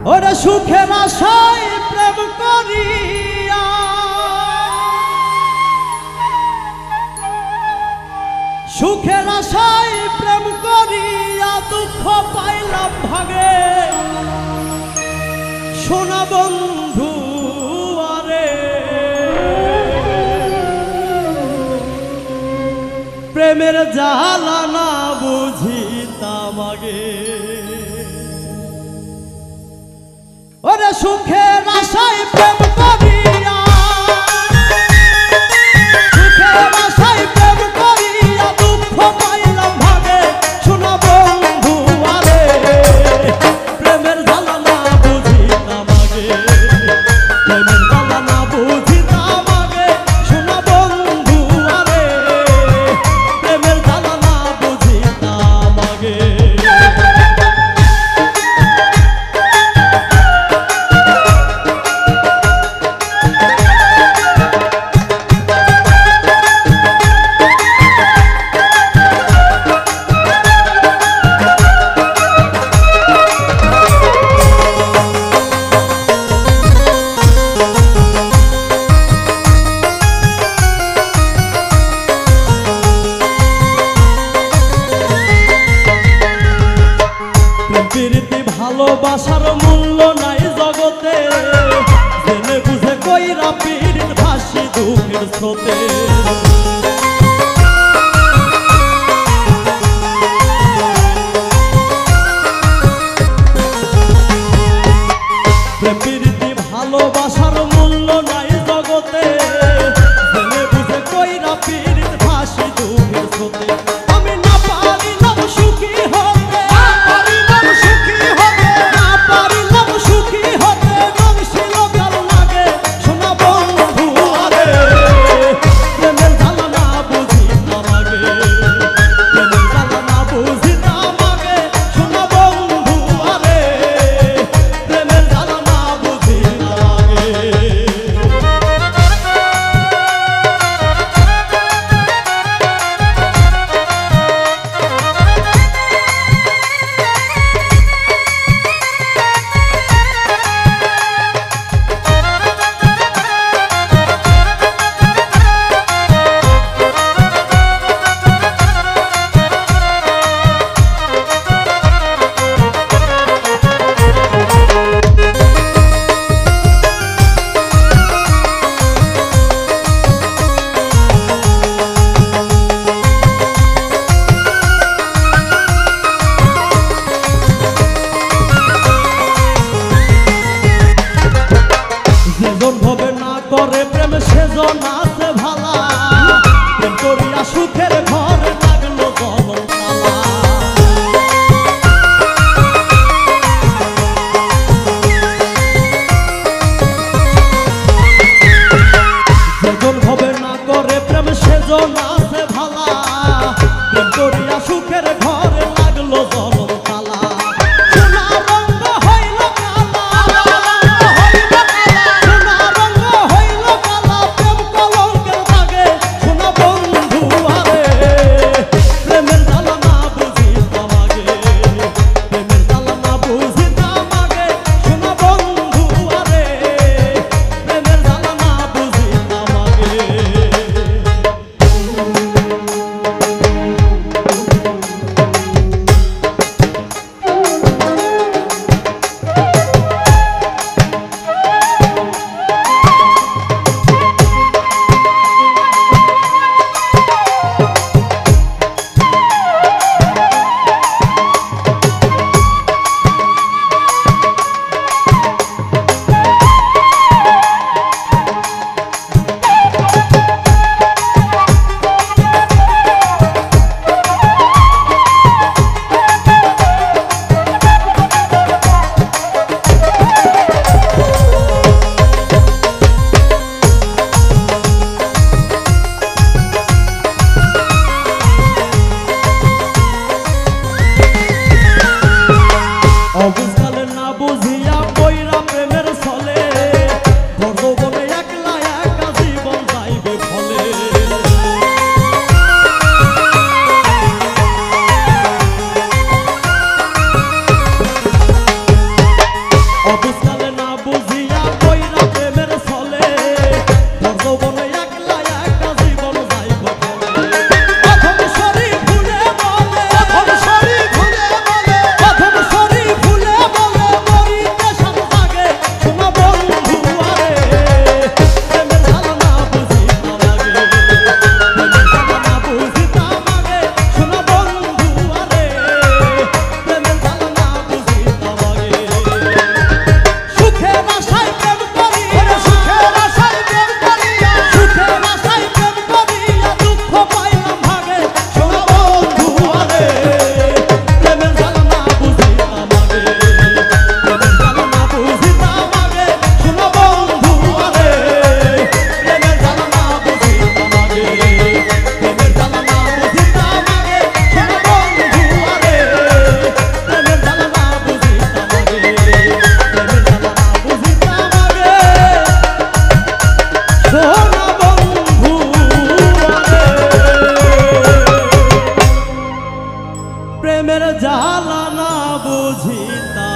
ওরে সুখের আশায় প্রেম করিয়া সুখের আশায় প্রেম করিয়া দুঃখ পাইলাম ভাগে সোনা বন্ধু আরে প্রেমের জ্বালা না বুঝিতাম আগে ওরে সুখের আশায় প্রেম করিয়া সুখের আশায় প্রেম করিয়া দুঃখ পাইলাম ভাগে সোনা বন্ধু আরে প্রেমের জ্বালা না বুঝিতাম আগে প্রেমের জ্বালা না বুঝিতাম আগে সোনা বন্ধু আরে প্রেমের জ্বালা না বুঝিতাম আগে ভালোবাসার মূল্য নাই জগতে জেনে বুঝে কইরা পীড়িত ভাসি দুঃখের স্রোতে প্রীতি ভালোবাসার মূল্য নাই জগতে জেনে বুঝে কইরা পীড়িত ভাসি দুঃখের স্রোতে আমি না পারিলাম সুখী হতে করে প্রেম সেজন আছে ভালা প্রেম করিয়া সুখের ঘরে লাগলো জলতালা যেজন হবে না করে প্রেম সেজন আছে ভালা প্রেম করিয়া সুখের ঘরে লাগলো জলতালা অবুঝকালে না বুঝিয়া কইরা প্রেমের ছলে তোর যৌবনে একলা একটা জীবন যাইব বলে প্রথম সরি ভুলে বলে প্রথম সরি ভুলে বলে মরিতে সাত লাগে শোনা বন্ধু আরে প্রেমের জ্বালা না বুঝিতা লাগে প্রেমের জ্বালা না বুঝিতা লাগে শোনা বন্ধু আরে প্রেমের জ্বালা না বুঝিতা লাগে সুখের আশায় প্রেম করিয়া সুখের আশায় প্রেম করিয়া দুঃখ পাইলাম ভাগে শোনা বন্ধু আরে প্রেমের জ্বালা না বুঝিতা লাগে প্রেমের জ্বালা না বুঝিতা লাগে শোনা বন্ধু আরে প্রেমের জ্বালা না বুঝিতা লাগে প্রেমের জ্বালা না বুঝিতা লাগে শোনা বন্ধু আরে প্রেমের জ্বালা না বুঝিতা লাগে প্রেমের জ্বালা না বুঝিতা লাগে শোনা বন্ধু আরে প্রেমের জ্বালা না বুঝিতা